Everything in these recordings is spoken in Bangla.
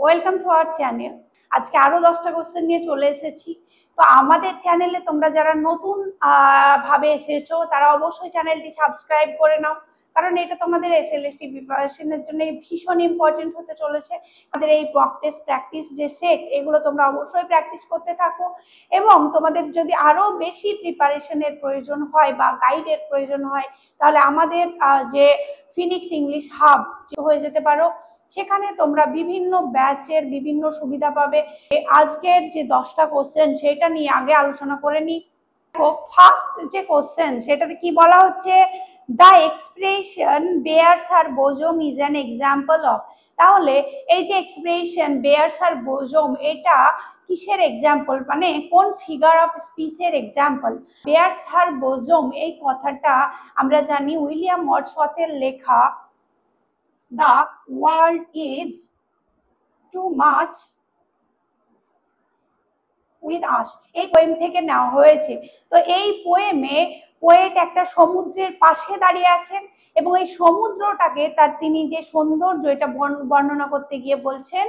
Welcome to our channel. আজকে আরো 10টা কোশ্চেন নিয়ে চলে এসেছি। তো আমাদের চ্যানেলে তোমরা যারা নতুন ভাবে এসেছো তারা অবশ্যই চ্যানেলটি সাবস্ক্রাইব করে নাও, কারণ এটা তোমাদের এসএলএসটি প্রিপারেশনের জন্য ভীষণ ইম্পর্টেন্ট হতে চলেছে। আমাদের এই মক টেস্ট প্র্যাকটিস যে সেট, এগুলো তোমরা অবশ্যই প্র্যাকটিস করতে থাকো, এবং তোমাদের যদি আরো বেশি প্রিপারেশনের প্রয়োজন হয় বা গাইডের প্রয়োজন হয় তাহলে আমাদের যে ফিনিক্স ইংলিশ হাব হয়ে যেতে পারো। সেখানে তোমরা বিভিন্ন ব্যাচের বিভিন্ন সুবিধা পাবে। আজকের যে 10টা কোশ্চেন সেটা নিয়ে আগে আলোচনা করে নিই। ফার্স্ট যে কোশ্চেন সেটাতে কি বলা হচ্ছে, the expression bears her bosom is an example of. তাহলে এই যে এক্সপ্রেশন বেয়ার্স হার বোজম, এটা কিসের এক্সাম্পল, মানে কোন figure of স্পিচের example? Beers her বোজম এই কথাটা আমরা জানি উইলিয়াম ওয়ার্ডসওয়ার্থের লেখা The world is too much with us এই পোয়েম থেকে নেওয়া হয়েছে। তো এই পোয়েমে পোয়েট একটা সমুদ্রের পাশে দাঁড়িয়ে আছেন এবং এই সমুদ্রটাকে তিনি যে সৌন্দর্য এটা বর্ণনা করতে গিয়ে বলছেন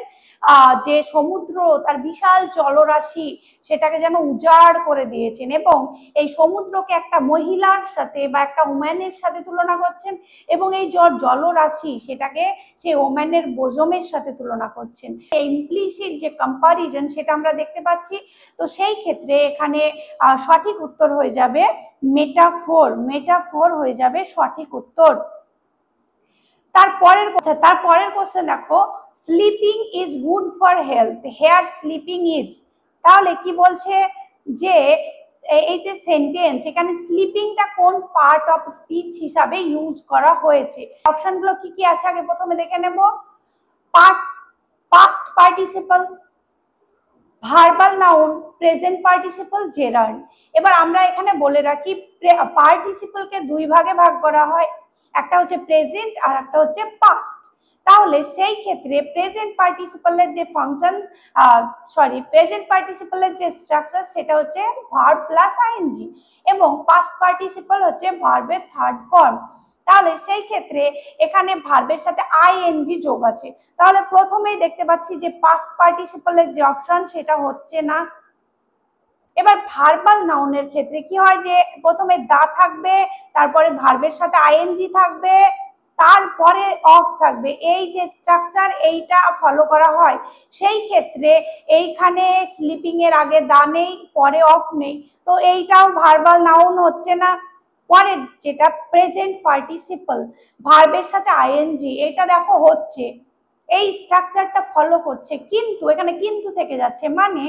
যে সমুদ্র তার বিশাল জলরাশি সেটাকে যেন উজাড় করে দিয়েছেন, এবং এই সমুদ্রকে একটা মহিলার সাথে বা একটা ওম্যানের সাথে তুলনা করছেন, এবং এই জলরাশি সেটাকে সেই ওম্যানের বোজমের সাথে তুলনা করছেন। ইমপ্লিসিট যে কম্পারিজন সেটা আমরা দেখতে পাচ্ছি। তো সেই ক্ষেত্রে এখানে সঠিক উত্তর হয়ে যাবে মেটাফোর। মেটাফোর হয়ে যাবে সঠিক উত্তর। তারপরের কোশ্চেন দেখো, sleeping is good for health, here sleeping is. তাহলে কি বলছে যে এই যে সেন্টেন্স, এখানে স্লিপিংটা কোন পার্ট অফ স্পিচ হিসাবে ইউজ করা হয়েছে? অপশনগুলো কি কি আছে আগে প্রথমে দেখে নেব। Past participle, verbal noun, present participle, gerund. এবার আমরা এখানে বলে রাখি পার্টিসিপলকে দুই ভাগে ভাগ করা হয়, একটা হচ্ছে প্রেজেন্ট আর একটা হচ্ছে পাস্ট। তাহলে সেই ক্ষেত্রে প্রেজেন্ট পার্টিসিপলের যে ফাংশন প্রেজেন্ট পার্টিসিপলের যে স্ট্রাকচার সেটা হচ্ছে ভার্ব প্লাস আইএনজি, এবং পাস্ট পার্টিসিপল হচ্ছে ভার্বের থার্ড ফর্ম। তাহলে সেই ক্ষেত্রে এখানে ভার্বের সাথে আইএনজি যোগ আছে। তাহলে প্রথমেই দেখতে পাচ্ছি যে পাস্ট পার্টিসিপলের যে অপশন সেটা হচ্ছে না। এবার ভার্বাল নাউনের ক্ষেত্রে কি হয় যে প্রথমে দা থাকবে, তারপরে ভার্বের সাথে আইএনজি থাকবে, তারপরে অফ থাকবে। এই যে স্ট্রাকচার এইটা ফলো করা হয়। সেই ক্ষেত্রে এইখানে স্লিপিং এর আগে দা নেই, পরে অফ নেই, তো এইটাও ভার্বাল নাউন হচ্ছে না। পরে যেটা প্রেজেন্ট পার্টিসিপল, ভার্বের সাথে আইএনজি, এটা দেখো হচ্ছে, এই স্ট্রাকচারটা ফলো করছে, কিন্তু এখানে কিন্তু থেকে যাচ্ছে, মানে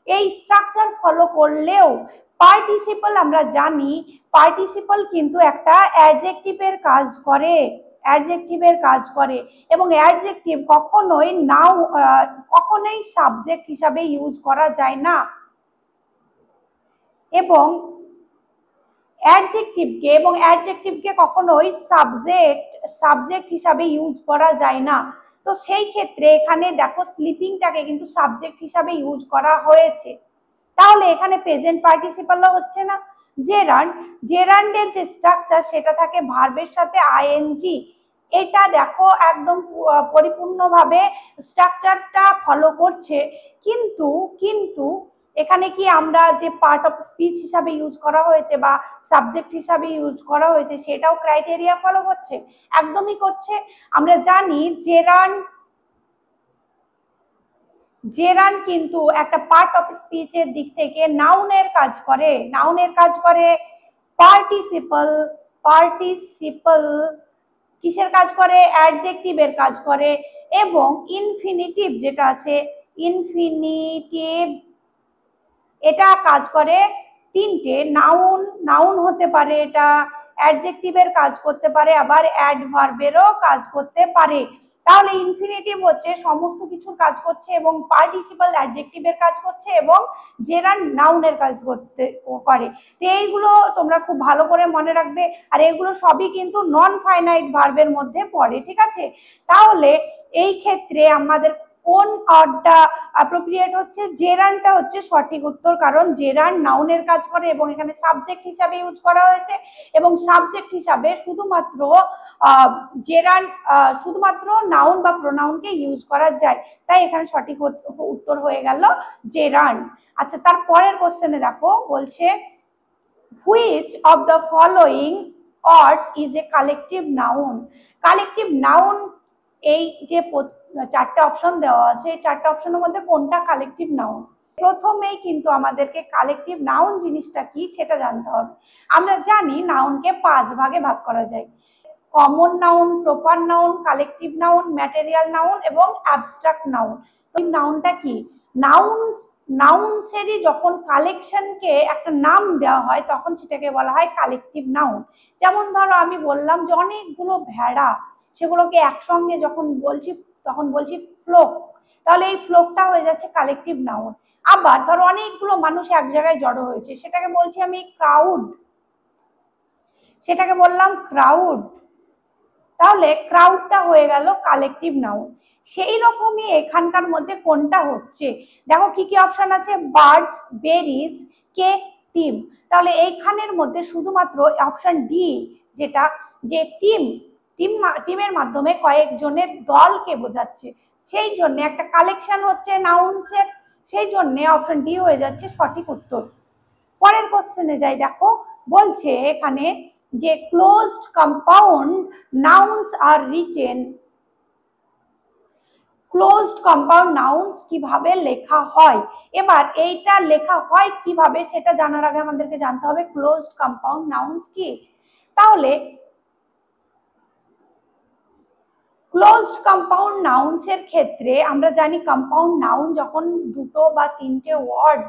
এই স্ট্রাকচার ফলো করলেও পার্টিসিপল আমরা জানি পার্টিসিপল কিন্তু একটা অ্যাডজেক্টিভের কাজ করে, অ্যাডজেক্টিভের কাজ করে, এবং অ্যাডজেক্টিভ কখনোই সাবজেক্ট হিসাবে ইউজ করা যায় না, এবং অ্যাডজেক্টিভকে কখনোই সাবজেক্ট হিসাবে ইউজ করা যায় না। তো সেই ক্ষেত্রে এখানে দেখো স্লিপিংটাকে কিন্তু সাবজেক্ট হিসাবে ইউজ করা হয়েছে। তাহলে এখানে প্রেজেন্ট পার্টিসিপলও হচ্ছে না। জেরান্ডের যে স্ট্রাকচার সেটা থাকে ভার্বের সাথে আইএনজি, এটা দেখো একদম পরিপূর্ণভাবে স্ট্রাকচারটা ফলো করছে, কিন্তু এখানে কি আমরা যে পার্ট অফ স্পিচ হিসাবে ইউজ করা হয়েছে বা সাবজেক্ট হিসাবে ইউজ করা হয়েছে সেটাও ক্রাইটেরিয়া ফলো করছে? একদমই করছে। আমরা জানি জেরান্ড কিন্তু একটা পার্ট অফ স্পিচের দিক থেকে নাউনের কাজ করে। পার্টিসিপল কিসের কাজ করে? অ্যাডজেক্টিভের কাজ করে। এবং ইনফিনিটিভ যেটা আছে, ইনফিনিটিভ এটা কাজ করে তিনটে। নাউন হতে পারে, এটা অ্যাডজেক্টিভের কাজ করতে পারে, আবার অ্যাডভার্বেরও কাজ করতে পারে। তাহলে ইনফিনিটিভ হচ্ছে সমস্ত কিছুর কাজ করছে, এবং পার্টিসিপল অ্যাডজেক্টিভের কাজ করছে, এবং জেরান্ড নাউনের কাজ করে। তো এইগুলো তোমরা খুব ভালো করে মনে রাখবে, আর এগুলো সবই কিন্তু নন ফাইনাইট ভার্বের মধ্যে পড়ে, ঠিক আছে? তাহলে এই ক্ষেত্রে আমাদের কোন অর্ডটা অ্যাপ্রোপ্রিয়েট হচ্ছে? জেরান্ডটা হচ্ছে সঠিক উত্তর, কারণ জেরান্ড নাউনের কাজ করে এবং এখানে সাবজেক্ট হিসাবে ইউজ করা হয়েছে, এবং সাবজেক্ট হিসাবে শুধুমাত্র জেরান্ড শুধুমাত্র নাউন বা প্রোনাউনকে ইউজ করা যায়, তাই এখানে সঠিক উত্তর হয়ে গেল জেরান্ড। আচ্ছা, তার পরের কোশ্চেনে দেখো বলছে which of the following অর্ডস is a collective noun. Collective noun, এই যে চারটে অপশন দেওয়া আছে, এই চারটে অপশনের মধ্যে কোনটা কালেকটিভ নাউন? প্রথমেই কিন্তু আমাদেরকে কালেকটিভ নাউন জিনিসটা কি সেটা জানতে হবে। আমরা জানি নাউনকে 5 ভাগে ভাগ করা যায়, common noun, proper noun, collective noun, material noun এবং অ্যাবস্ট্রাক্ট নাউন। তো নাউনটা কি? নাউন্সেরই যখন কালেকশনকে একটা নাম দেওয়া হয় তখন সেটাকে বলা হয় কালেকটিভ নাউন। যেমন ধরো আমি বললাম যে অনেকগুলো ভেড়া, সেগুলোকে একসঙ্গে যখন বলছি তখন বলছি ফ্লোক, তাহলে এই ফ্লোকটা হয়ে যাচ্ছে কালেকটিভ নাউন। আবার ধরো অনেকগুলো মানুষ এক জায়গায় জড়ো হয়েছে, সেটাকে বলছি আমি ক্রাউড, সেটাকে বললাম ক্রাউড, তাহলে ক্রাউডটা হয়ে গেল কালেকটিভ নাউন। সেই রকমই এখানকার মধ্যে কোনটা হচ্ছে, দেখো কি কি অপশন আছে, বার্ডস, বেরিজ, কেক, টিম। তাহলে এইখানের মধ্যে শুধুমাত্র অপশন ডি, যেটা যে টিমের মাধ্যমে কয়েকজনের দলকে বোঝাচ্ছে, সেই জন্য একটা কালেকশন হচ্ছে নাউন্সের, সেই জন্য অপশন ডি হয়ে যাচ্ছে সঠিক উত্তর। পরের কোশ্চেনে যাই, দেখো বলছে এখানে যে closed compound nouns are written. Closed compound nouns কিভাবে লেখা হয়? এবার এইটা লেখা হয় কিভাবে সেটা জানার আগে আমাদেরকে জানতে হবে ক্লোজড কম্পাউন্ড নাউন্স কি। তাহলে ক্লোজড কম্পাউন্ড নাউন্স এর ক্ষেত্রে আমরা জানি কম্পাউন্ড নাউন যখন দুটো বা তিনটে ওয়ার্ড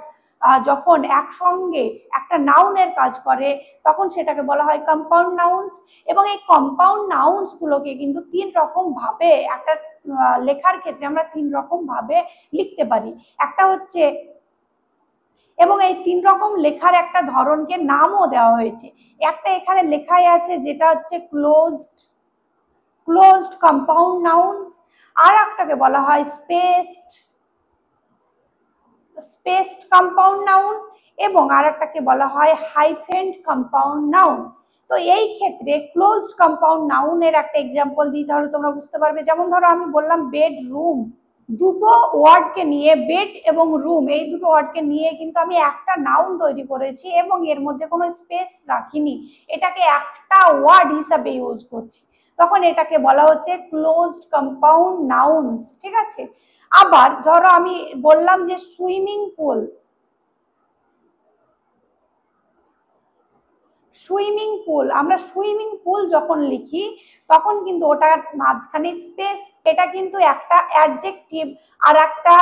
যখন একসঙ্গে একটা নাউনের কাজ করে তখন সেটাকে বলা হয় কম্পাউন্ড নাউন্স। এবং এই কম্পাউন্ড নাউন্স গুলোকে কিন্তু 3 রকম ভাবে একটা লেখার ক্ষেত্রে আমরা 3 রকম ভাবে লিখতে পারি। একটা হচ্ছে, এবং এই 3 রকম লেখার একটা ধরনকে নামও দেওয়া হয়েছে। একটা এখানে লেখাই আছে যেটা হচ্ছে ক্লোজড কম্পাউন্ড নাউন্স, আর একটাকে বলা হয় স্পেসড কম্পাউন্ড নাউন, এবং আর একটাকে বলা হয় হাইফেন্ড কম্পাউন্ড নাউন। তো এই ক্ষেত্রে ক্লোজড কম্পাউন্ড নাউনের একটা এক্সাম্পল দিই, তাহলে তোমরা বুঝতে পারবে। যেমন ধরো আমি বললাম বেডরুম, দুটো ওয়ার্ডকে নিয়ে, বেড এবং রুম, এই দুটো ওয়ার্ডকে নিয়ে কিন্তু আমি একটা নাউন তৈরি করেছি এবং এর মধ্যে কোনো স্পেস রাখিনি, এটাকে একটা ওয়ার্ড হিসাবে ইউজ করছি, তখন এটাকে বলা হচ্ছে ক্লোজড কম্পাউন্ড নাউন্স। ঠিক আছে। আবার ধরো আমি বললাম যে সুইমিং পুল, আমরা সুইমিং পুল যখন লিখি তখন কিন্তু ওটার মাঝখানে স্পেস, এটা কিন্তু একটা অ্যাডজেক্টিভ আর একটা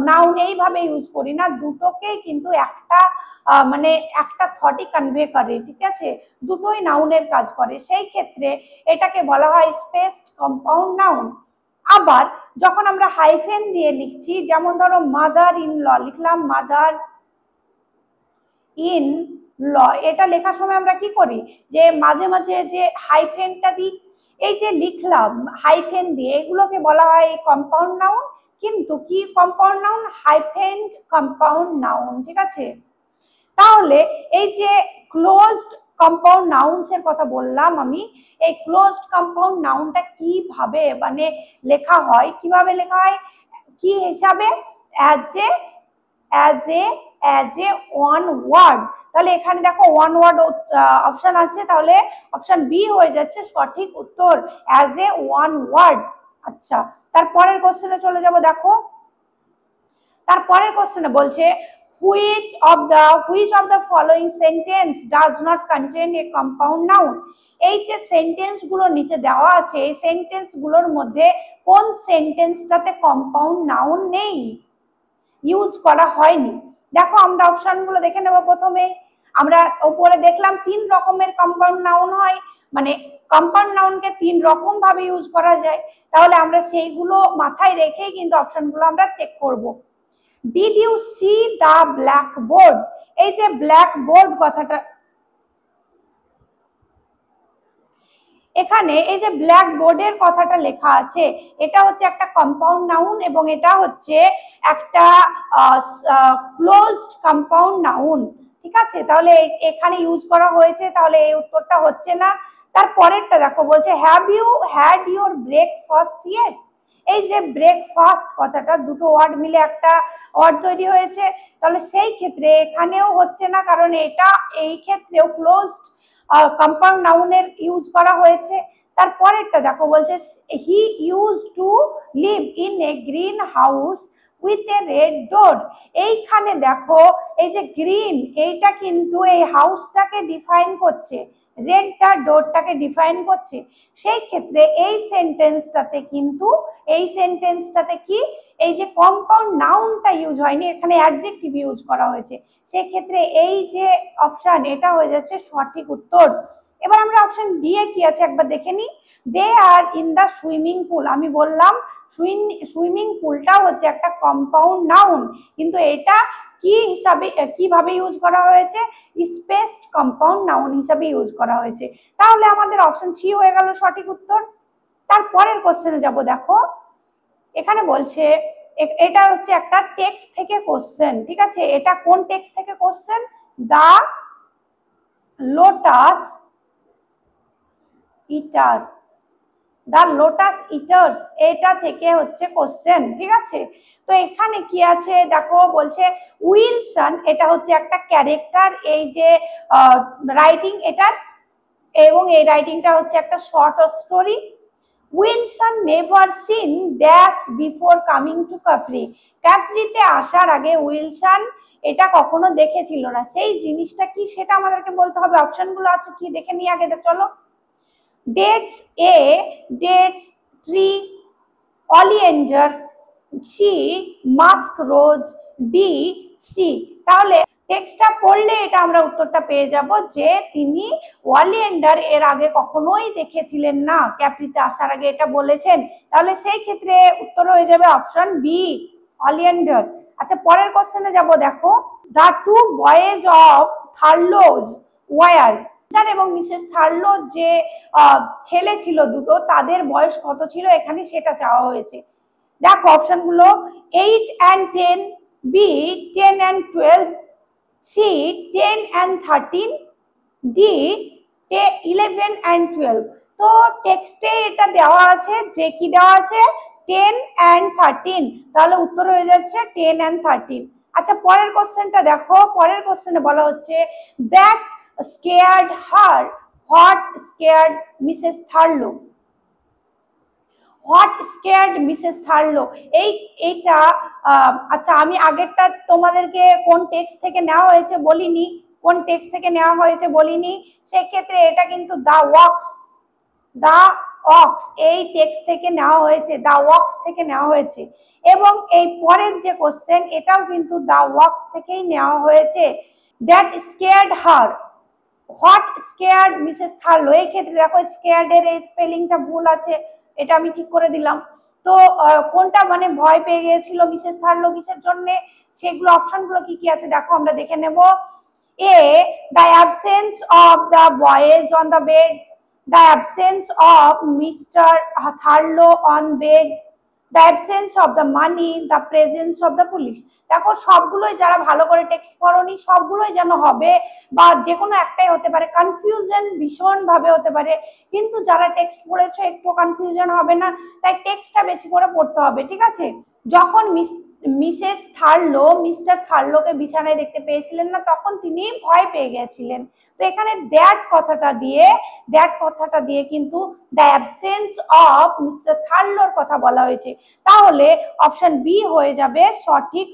নাউন এইভাবে ইউজ করি না, দুটোকেই কিন্তু একটা মানে একটা থটই কনভে করে। ঠিক আছে, দুটোই নাউনের কাজ করে, সেই ক্ষেত্রে এটাকে বলা হয় স্পেসড কম্পাউন্ড নাউন। আবার যখন আমরা হাইফেন দিয়ে লিখছি, যেমন ধরো মাদার ইন ল লিখলাম, মাদার ইন ল, এটা লেখার সময় আমরা কি করি যে মাঝে মাঝে যে হাইফেনটা দিই, এই যে লিখলাম হাইফেন দিয়ে, এগুলোকে বলা হয় কম্পাউন্ড নাউন। কিন্তু কি compound noun? Hyphen compound noun. ঠিক আছে, তাহলে এই যে ক্লোজড কম্পাউন্ড নাউন্স এর কথা বললাম আমি, এই ক্লোজড কম্পাউন্ড নাউনটা কিভাবে মানে লেখা হয়, কিভাবে লেখা হয়, কি হিসাবে, অ্যাজ এ ওয়ান ওয়ার্ড। তাহলে এখানে দেখো ওয়ান ওয়ার্ড অপশন আছে, তাহলে অপশন বি হয়ে যাচ্ছে সঠিক উত্তর, অ্যাজ এ ওয়ান ওয়ার্ড। আচ্ছা, তারপরের কোশ্চেনে চলে যাব। দেখো তারপরের কোশ্চেনে বলছে which of the following sentence does not contain a compound noun। এই যে সেন্টেন্স গুলো নিচে দেওয়া আছে, এই সেন্টেন্স গুলোর মধ্যে কোন সেন্টেন্সটাতে কম্পাউন্ড নাউন নেই, ইউজ করা হয়নি? দেখো আমরা অপশন গুলো দেখে নেব। প্রথমে আমরা উপরে দেখলাম 3 রকমের কম্পাউন্ড নাউন হয়, মানে কম্পাউন্ড নাউনকে 3 রকম ভাবে ইউজ করা যায়, তাহলে আমরা সেইগুলো মাথায় রেখেই কিন্তু অপশনগুলো আমরা চেক করব। Did you see the black board, এই যে ব্ল্যাক বোর্ড কথাটা, এখানে এই যে ব্ল্যাক বোর্ডের কথাটা লেখা আছে, এটা হচ্ছে একটা কম্পাউন্ড নাউন এবং এটা হচ্ছে একটা ক্লোজড কম্পাউন্ড নাউন। ঠিক আছে, তাহলে এখানে ইউজ করা হয়েছে, তাহলে এই উত্তরটা হচ্ছে না। তারপরেরটা দেখো বলছে have you had your breakfast yet. এই যে ব্রেকফাস্ট কথাটা, দুটো ওয়ার্ড মিলে একটা ওয়ার্ড তৈরি হয়েছে, তাহলে সেই ক্ষেত্রে এখানেও হচ্ছে না, কারণ এটা এই ক্ষেত্রেও ক্লোজড কম্পাউন্ড নাউনের ইউজ করা হয়েছে। তারপরেরটা দেখো বলছে he use to live in a green house with a red door. এইখানে দেখো এই যে গ্রিন, এইটা কিন্তু এই হাউসটাকে ডিফাইন করছে, রেডটা ডোরটাকে ডিফাইন করছে। সেই ক্ষেত্রে এই সেন্টেন্সটাতে কিন্তু কি এই যে কম্পাউন্ড নাউনটা ইউজ হয়নি, এখানে অ্যাডজেক্টিভ ইউজ করা হয়েছে। সেক্ষেত্রে এই যে অপশন, এটা হয়ে যাচ্ছে সঠিক উত্তর। এবার আমরা অপশন ডি এ কি আছে একবার দেখে নিই। দে আর ইন দা সুইমিং পুল। আমি বললাম সুইমিং পুলটা হচ্ছে একটা কম্পাউন্ড নাউন, কিন্তু এটা কি হিসাবে কিভাবে ইউজ করা হয়েছে, স্পেসড কম্পাউন্ড নাউন হিসাবে ইউজ করা হয়েছে। তাহলে আমাদের অপশন সি হয়ে গেল সঠিক উত্তর। তারপরের কোশ্চেনে যাব। দেখো এখানে বলছে এটা হচ্ছে একটা টেক্সট থেকে কোশ্চেন, ঠিক আছে? এটা কোন টেক্সট থেকে কোশ্চেন? দা লোটাস ইটার, দা লোটাস ইটার্স, এটা থেকে হচ্ছে কোশ্চেন, ঠিক আছে? তো এখানে কি আছে দেখো বলছে উইলসন, এটা হচ্ছে একটা ক্যারেক্টার, এই যে রাইটিং এটার, এবং এই রাইটিংটা হচ্ছে একটা short story. Wilson never seen dash before coming to Caffrey. কাফরিতে আসার আগে উইলসন এটা কখনো দেখেছিল না, সেই জিনিসটা কি সেটা আমাদেরকে বলতে হবে। অপশনগুলো আছে কি দেখে নিয়ে আগে চলো। Dates A, dates tree, oleander, C musk rose, D C. তাহলে টেক্সটটা পড়লে এটা আমরা উত্তরটা পেয়ে যাব যে তিনি ওয়ালিয়েন্ডার এর আগে কখনোই দেখেছিলেন না, ক্যাপ্রিতে আসার আগে এটা বলেছেন। তাহলে সেই ক্ষেত্রে উত্তর হয়ে যাবে অপশন বি, অলিয়েন্ডার। আচ্ছা পরের কোশ্চেনে যাব। দেখো the two boys of Thurlow's war, Mister এবং মিসেস থার্লো যে ছেলে ছিল দুটো, তাদের বয়স কত ছিল এখানে সেটা চাওয়া হয়েছে। দেখো অপশনগুলো 8 and 10, B 10 and 12, C 10 and 13, D 11 and 12। তো টেক্সটে এটা দেওয়া আছে যে কি দেওয়া আছে 10 and 13, তাহলে উত্তর হয়ে যাচ্ছে 10 and 13। আচ্ছা পরের কোশ্চেনটা দেখো, পরের কোশ্চেনে বলা হচ্ছে that scared her, what scared Mrs Thurlow, what scared Mrs Thurlow. এইটা আচ্ছা আমি আগেরটা তোমাদেরকে কোন টেক্সট থেকে নেওয়া হয়েছে বলিনি, কোন টেক্সট থেকে নেওয়া হয়েছে বলিনি, সেক্ষেত্রে এটা কিন্তু দা ওয়াক্স, দা অক্স এই টেক্সট থেকে নেওয়া হয়েছে, দা ওয়াক্স থেকে নেওয়া হয়েছে। এবং এই পরের যে কোশ্চেন এটাও কিন্তু দা ওয়াক্স থেকেই নেওয়া হয়েছে। That scared her, what scared Mrs Thurlow. এই ক্ষেত্রে দেখো স্কেয়ার্ড এর এই স্পেলিংটা ভুল আছে, এটা আমি ঠিক করে দিলাম। তো কোনটা মানে ভয় পেয়ে গিয়েছিল মিসেস থার্লো কিসের জন্য, সেগুলো অপশনগুলো কি কি আছে দেখো আমরা দেখে নেব। A the absence of the boys on the bed, the absence of Mr Thurlow on bed, the absence of the money, the presence of the police. দেখো সবগুলোই যারা ভালো করে টেক্সট পড়োনি সবগুলোই যেন হবে, বা যে কোনো একটাই হতে পারে, কনফিউশন ভীষণ ভাবে হতে পারে, কিন্তু যারা টেক্সট পড়েছো একটু কনফিউশন হবে না, তাই টেক্সটটা বেশি করে পড়তে হবে, ঠিক আছে? যখন মিসেস থার্লো মিস্টার থার্লোকে বিছানায় দেখতে পেয়েছিলেন না, তখন তিনি ভয় পেয়ে গেছিলেন। তো এখানে দ্যাট কথাটা দিয়ে কিন্তু দ্য অ্যাবসেন্স অফ মিস্টার থার্লোর কথা বলা হয়েছে। তাহলে অপশন বি হয়ে যাবে সঠিক,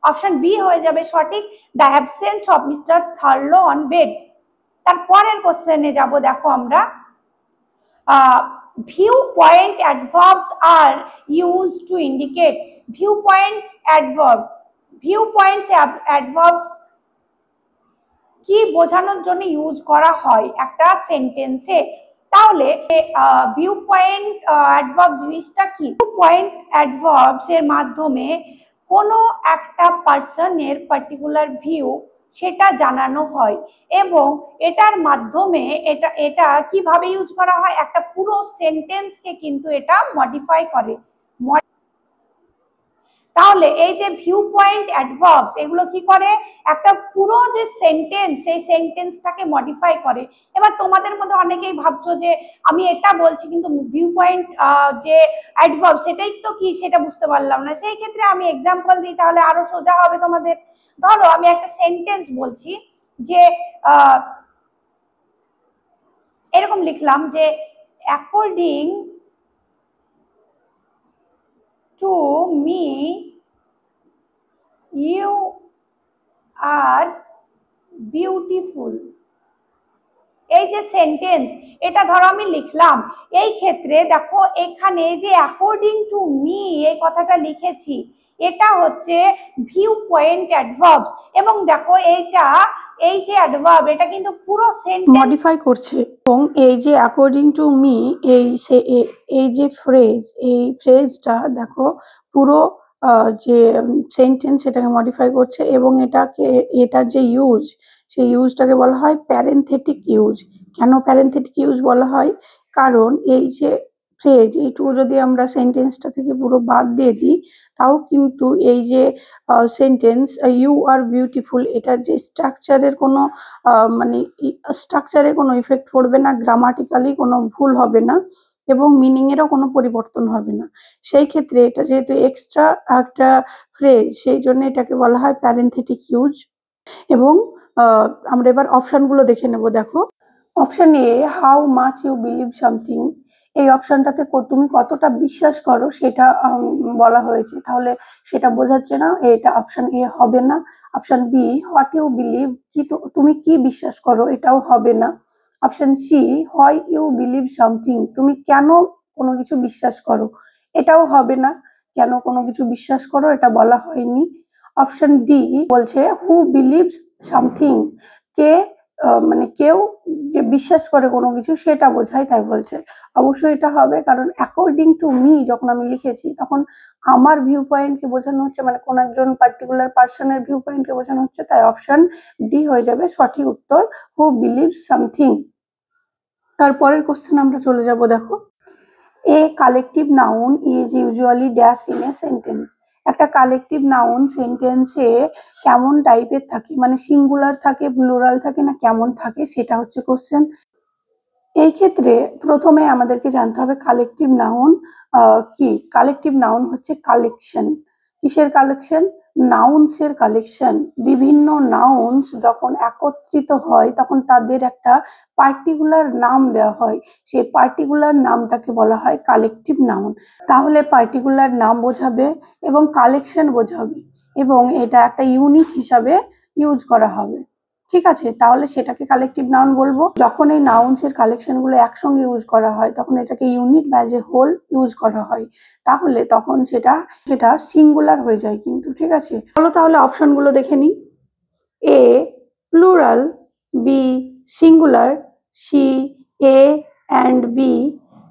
অপশন বি হয়ে যাবে সঠিক, the absence of Mr Thurlow on bed. তারপরের কোশ্চেনে যাব। দেখো আমরা view point adverbs are use to indicate, view points adverb, view points adverbs কি বোঝানোর জন্য ইউজ করা হয় একটা সেন্টেন্সে। তাহলে ভিউ পয়েন্ট অ্যাডভার্ব জিনিসটা কি? ভিউ পয়েন্ট অ্যাডভার্বস এর মাধ্যমে কোনো একটা পার্সনের পার্টিকুলার ভিউ সেটা জানানো হয়, এবং এটার মাধ্যমে এটা কিভাবে ইউজ করা হয়, একটা পুরো সেন্টেন্সকে কিন্তু এটা মডিফাই করে। তাহলে এই যে ভিউ পয়েন্ট অ্যাডভার্বস এগুলো কি করে, একটা পুরো যে সেন্টেন্স সেই সেন্টেন্সটাকে মডিফাই করে। এবার তোমাদের মধ্যে অনেকেই ভাবছো যে আমি এটা বলছি কিন্তু ভিউ পয়েন্ট যে অ্যাডভার্ব সেটাই তো কি সেটা বুঝতে পারলাম না। সেই ক্ষেত্রে আমি এক্সাম্পল দিই, তাহলে আরো সোজা হবে তোমাদের। ধরো আমি একটা সেন্টেন্স বলছি যে এরকম লিখলাম যে according to me you are beautiful. এই যে সেন্টেন্স এটা ধরো আমি লিখলাম, এই ক্ষেত্রে দেখো এখানে যে অ্যাকর্ডিং টু মি এই কথাটা লিখেছি, এটা হচ্ছে ভিউ পয়েন্ট অ্যাডভার্বস। এবং দেখো এইটা এই যে অ্যাডভার্ব এটা কিন্তু পুরো সেন্টেন্স মডিফাই করছে। এবং এই যে অ্যাকর্ডিং টু মি এই যে ফ্রেজ, এই ফ্রেজটা দেখো পুরো যে সেন্টেন্স সেটাকে মডিফাই করছে। এবং এটার যে ইউজ, সেই ইউজটাকে বলা হয় প্যারেনথেটিক ইউজ। কেন প্যারেনথেটিক ইউজ বলা হয়? কারণ এই যে ফ্রেজ এইটুকু যদি আমরা সেন্টেন্সটা থেকে পুরো বাদ দিয়ে দিই, তাও কিন্তু এই যে সেন্টেন্স ইউ আর বিউটিফুল এটার যে স্ট্রাকচারের কোনো মানে স্ট্রাকচারে কোনো ইফেক্ট পড়বে না, গ্রামাটিক্যালি কোনো ভুল হবে না, এবং মিনিং এরও কোনো পরিবর্তন হবে না। সেই ক্ষেত্রে এটা যেহেতু এক্সট্রা একটা ফ্রেজ, সেই জন্য এটাকে বলা হয় প্যারেনথেটিক ইউজ। এবং আমরা এবার অপশনগুলো দেখে নেব। দেখো option A, how much you believe something. এই অপশনটাতে তুমি কতটা বিশ্বাস করো সেটা বলা হয়েছে, তাহলে সেটা বোঝাচ্ছে না, এটা অপশন এ হবে না। Option B, what you believe, তুমি কি বিশ্বাস করো, এটাও হবে না। Option C, why you believe something, তুমি কেন কোনো কিছু বিশ্বাস করো, এটাও হবে না। কেন কোনো কিছু বিশ্বাস করো এটা বলা হয়নি। অপশন ডি বলছে হু বিলিভস সামথিং, কে মানে কেউ যে বিশ্বাস করে কোনো কিছু সেটা বোঝায়, তাই বলছে। অবশ্যই এটা হবে, কারণ অ্যাকর্ডিং টু মি যখন আমি লিখেছি তখন আমার ভিউ পয়েন্টকে বোঝানো হচ্ছে, মানে কোন একজন পার্টিকুলার পার্সনের ভিউ পয়েন্টকে বোঝানো হচ্ছে, তাই অপশন ডি হয়ে যাবে সঠিক উত্তর, হু বিলিভস সামথিং। তারপরের কোশ্চেন আমরা চলে যাব। দেখো a collective noun is usually dash in a sentence. একটা কালেকটিভ নাউন সেন্টেন্সে কেমন টাইপের থাকে, মানে সিঙ্গুলার থাকে, প্লুরাল থাকে, না কেমন থাকে, সেটা হচ্ছে কোশ্চেন। এই ক্ষেত্রে প্রথমে আমাদেরকে জানতে হবে কালেকটিভ নাউন কি। কালেকটিভ নাউন হচ্ছে কালেকশন। কিসের কালেকশন? নাউন্সের কালেকশন। বিভিন্ন নাউন্স যখন একত্রিত হয় তখন তাদের একটা পার্টিকুলার নাম দেওয়া হয়, সেই পার্টিকুলার নামটাকে বলা হয় কালেকটিভ নাউন। তাহলে পার্টিকুলার নাম বোঝাবে এবং কালেকশন বোঝাবে, এবং এটা একটা ইউনিট হিসাবে ইউজ করা হবে। ঠিক আছে, তাহলে সেটাকে কালেকটিভ নাউন বলবো। যখন এই নাউন্সের কালেকশন গুলো একসঙ্গে ইউজ করা হয় তখন এটাকে ইউনিট বা যে হোল ইউজ করা হয়, তাহলে তখন সেটা সিঙ্গুলার হয়ে যায় কিন্তু। ঠিক আছে, চলো তাহলে অপশন গুলো দেখে নিই। A plural, B singular, C A and B,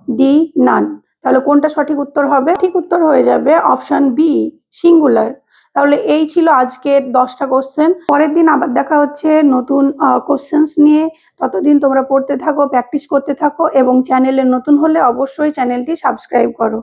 D none. তাহলে কোনটা সঠিক উত্তর হবে? ঠিক উত্তর হয়ে যাবে অপশন বি, সিঙ্গুলার। তাহলে এই ছিল আজকের 10টা কোশ্চেন। পরের দিন আবার দেখা হচ্ছে নতুন কোশ্চেন্স নিয়ে। ততদিন তোমরা পড়তে থাকো, প্র্যাকটিস করতে থাকো, এবং চ্যানেলে নতুন হলে অবশ্যই চ্যানেলটি সাবস্ক্রাইব করো।